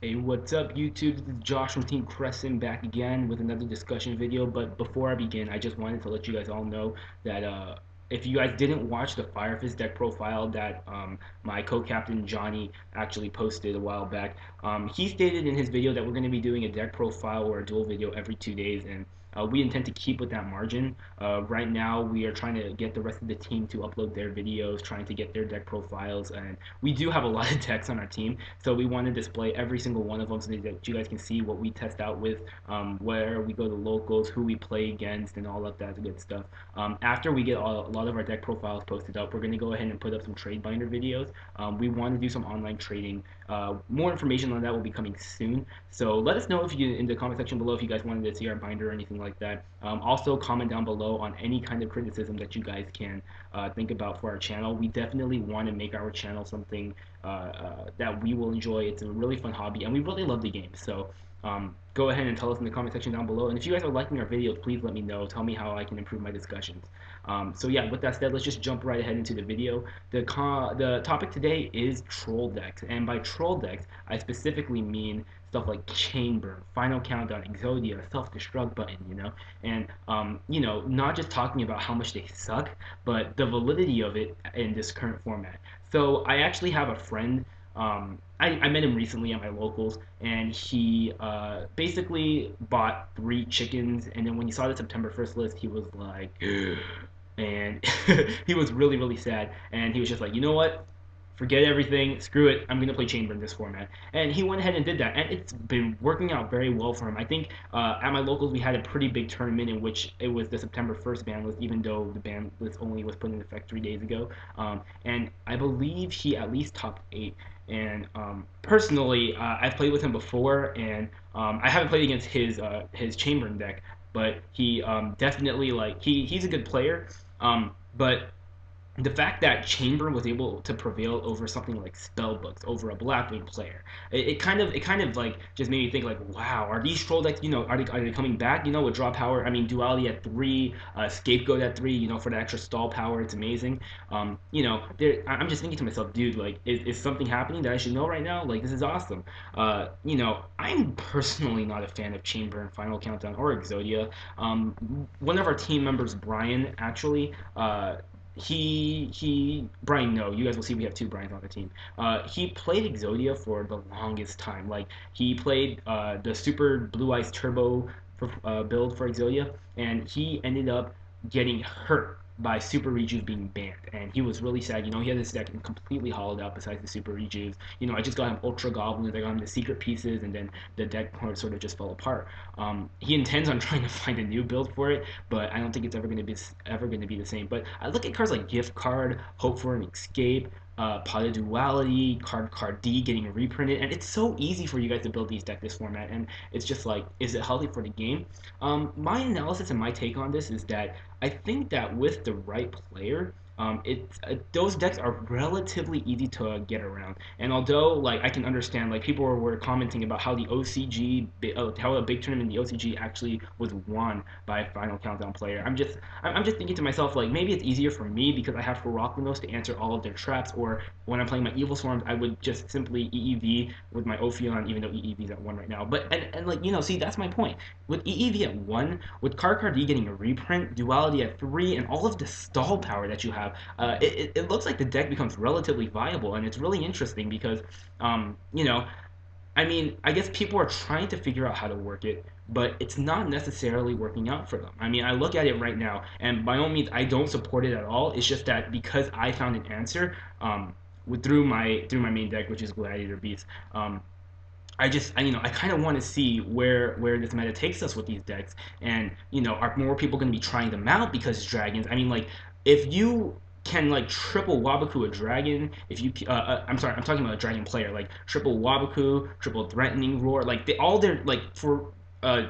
Hey, what's up, YouTube? This is Josh from Team Crescent back again with another discussion video. But before I begin, I just wanted to let you guys all know that if you guys didn't watch the Fire Fist deck profile that my co-captain Johnny actually posted a while back, he stated in his video that we're going to be doing a deck profile or a duel video every 2 days, and we intend to keep with that margin. Right now, we are trying to get the rest of the team to upload their videos, trying to get their deck profiles, and we do have a lot of decks on our team, so we want to display every single one of them so that you guys can see what we test out with, where we go to locals, who we play against, and all of that good stuff. After we get a lot of our deck profiles posted up, we're going to go ahead and put up some trade binder videos. We want to do some online trading. More information on that will be coming soon. So let us know if you in the comment section below if you guys wanted to see our binder or anything like that. Also comment down below on any kind of criticism that you guys can think about for our channel. We definitely want to make our channel something that we will enjoy. It's a really fun hobby, and we really love the game. So go ahead and tell us in the comment section down below. And if you guys are liking our videos, please let me know. Tell me how I can improve my discussions. So yeah, with that said, let's just jump right ahead into the video. The topic today is troll decks, and by troll decks, I specifically mean stuff like Chamber, Final Countdown, Exodia, Self-Destruct Button, and not just talking about how much they suck, but the validity of it in this current format. So I actually have a friend. I met him recently at my locals, and he basically bought 3 chickens. And then when he saw the September 1st list, he was like, and he was really, really sad. And he was just like, you know what? Forget everything, screw it, I'm going to play Chamber in this format. And he went ahead and did that, and it's been working out very well for him. I think at my locals we had a pretty big tournament in which it was the September 1st ban list, even though the ban list only was put in effect 3 days ago. And I believe he at least topped 8. And personally, I've played with him before, and I haven't played against his Chamber deck, but he definitely, like, he's a good player. But the fact that Chamber was able to prevail over something like Spellbooks, over a Blackwing player, it kind of like just made me think, like, wow, are these troll decks, are they coming back, with draw power? I mean, Duality at 3, Scapegoat at 3, for the extra stall power, it's amazing. I'm just thinking to myself, dude, like, is something happening that I should know right now? Like, this is awesome. I'm personally not a fan of Chamber and Final Countdown or Exodia. One of our team members, Brian, actually, Brian, no, you guys will see we have 2 Brians on the team. He played Exodia for the longest time. Like, he played the Super Blue Eyes Turbo build for Exodia, and he ended up getting hurt by Super Rejuve being banned, and he was really sad. He had this deck completely hollowed out besides the Super Rejuves. I just got him Ultra Goblins, I got him the secret pieces, and then the deck sort of just fell apart. He intends on trying to find a new build for it, but I don't think it's ever going to be the same. But I look at cards like Gift Card, Hope for an Escape, Pot of Duality, Card D getting reprinted, and it's so easy for you guys to build these decks this format, and it's just like, is it healthy for the game? My analysis and my take on this is that I think that with the right player, those decks are relatively easy to get around. And although, like, I can understand, like, people were commenting about how how a big tournament in the OCG actually was won by a Final Countdown player. I'm just thinking to myself, like, maybe it's easier for me because I have Feroclinos to answer all of their traps, or when I'm playing my Evil Swarms, I would just simply EEV with my Ophion, even though EEV is at 1 right now. But and like, see, that's my point. With EEV at 1, with Card D getting a reprint, Duality at 3, and all of the stall power that you have, it looks like the deck becomes relatively viable, and it's really interesting because, um, you know, I mean, I guess people are trying to figure out how to work it, but it's not necessarily working out for them. I mean, I look at it right now, and by all means, I don't support it at all. It's just that because I found an answer, through my main deck, which is Gladiator Beast. I kind of want to see where this meta takes us with these decks, and are more people going to be trying them out because it's dragons? I mean, like, if you can, like, triple Wabaku a dragon, if you I'm sorry, I'm talking about a dragon player, like triple Wabaku, triple Threatening Roar, like all their, like, for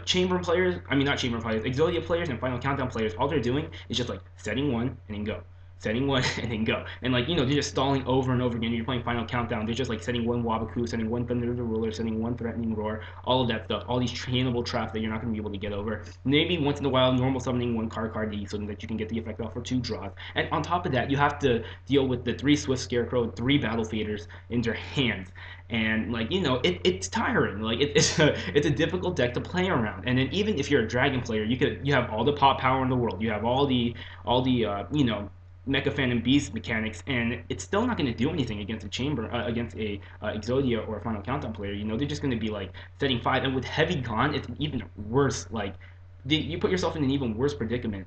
Chamber players, I mean, not Chamber players, Exodia players and Final Countdown players, all they're doing is just like setting one and then go. setting one, and then go. And like they're just stalling over and over again. You're playing Final Countdown. They're just like setting one Wabaku, setting one Thunder the Ruler, setting one Threatening Roar, all of that stuff. All these trainable traps that you're not going to be able to get over. Maybe once in a while, normal summoning one card D so that you can get the effect off for 2 draws. And on top of that, you have to deal with the 3 Swift Scarecrow, 3 Battle Faders in your hands. And like it's tiring. Like it's a difficult deck to play around. And then even if you're a Dragon player, you have all the pop power in the world. You have all the Mecha Phantom Beast mechanics, and it's still not going to do anything against a Chamber, against a Exodia or a Final Countdown player. They're just going to be like setting 5, and with Heavy gone, it's even worse. Like you put yourself in an even worse predicament.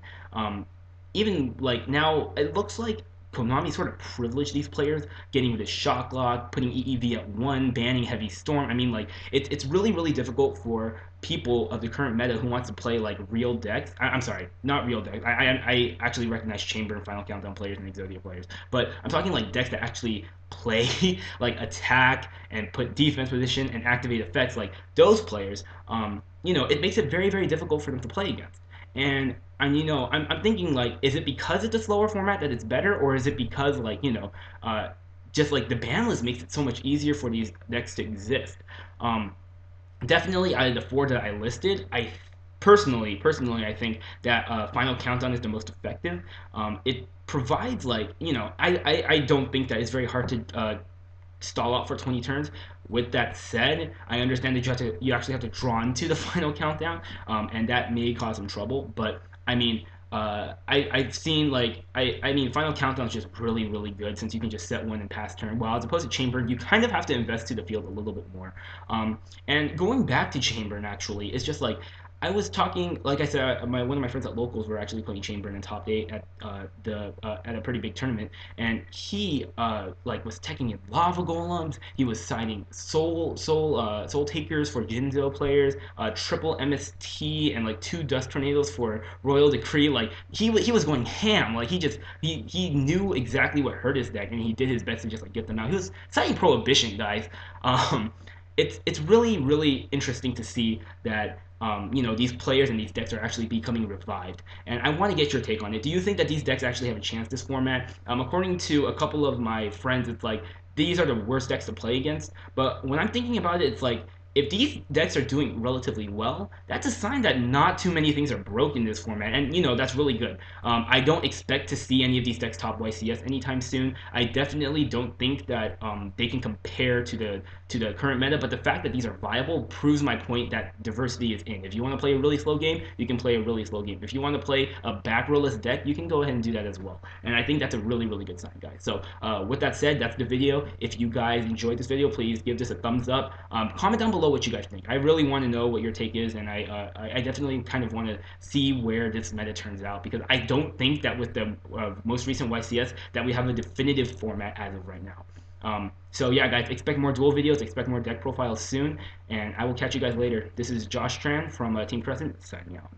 Even like now, it looks like Konami sort of privileged these players, getting rid of Shock Lock, putting EEV at 1, banning Heavy Storm. I mean, like it's really really difficult for people of the current meta who wants to play like real decks. I'm sorry, not real decks. I actually recognize Chamber and Final Countdown players and Exodia players, but I'm talking like decks that actually play like attack and put defense position and activate effects. Like those players, it makes it very very difficult for them to play against. And I'm thinking like, is it because it's a slower format that it's better, or is it because like just like the ban list makes it so much easier for these decks to exist? Definitely out of the 4 that I listed, I personally I think that Final Countdown is the most effective. It provides like I don't think that it's very hard to stall out for 20 turns. With that said, I understand that you actually have to draw into the Final Countdown, and that may cause some trouble. But I mean, I've seen like I mean Final Countdown is just really really good, since you can just set one and pass turn. While as opposed to Chamber, you kind of have to invest to the field a little bit more. And going back to Chamber, naturally, it's just like I was talking, like I said, one of my friends at locals were actually playing Chamber in top 8 at at a pretty big tournament, and he like was teching in Lava Golems. He was signing Soul Takers for Jinzo players, triple MST, and like 2 Dust Tornadoes for Royal Decree. Like he was going ham. Like he knew exactly what hurt his deck, and he did his best to just like get them out. He was signing Prohibition, guys. It's really really interesting to see that these players and these decks are actually becoming revived. And I want to get your take on it. Do you think that these decks actually have a chance this format? According to a couple of my friends, it's like these are the worst decks to play against. But when I'm thinking about it, it's like if these decks are doing relatively well, that's a sign that not too many things are broke in this format, and that's really good. I don't expect to see any of these decks top YCS anytime soon. I definitely don't think that they can compare to the current meta, but the fact that these are viable proves my point that diversity is in. If you want to play a really slow game, you can play a really slow game. If you want to play a back rowless deck, you can go ahead and do that as well. And I think that's a really really good sign, guys. So with that said, that's the video. If you guys enjoyed this video, please give this a thumbs up. Comment down below what you guys think. I really want to know what your take is, and I definitely kind of want to see where this meta turns out, because I don't think that with the most recent YCS that we have a definitive format as of right now. So yeah, guys, expect more duel videos, expect more deck profiles soon, and I will catch you guys later. This is Josh Tran from Team Crescent, signing out.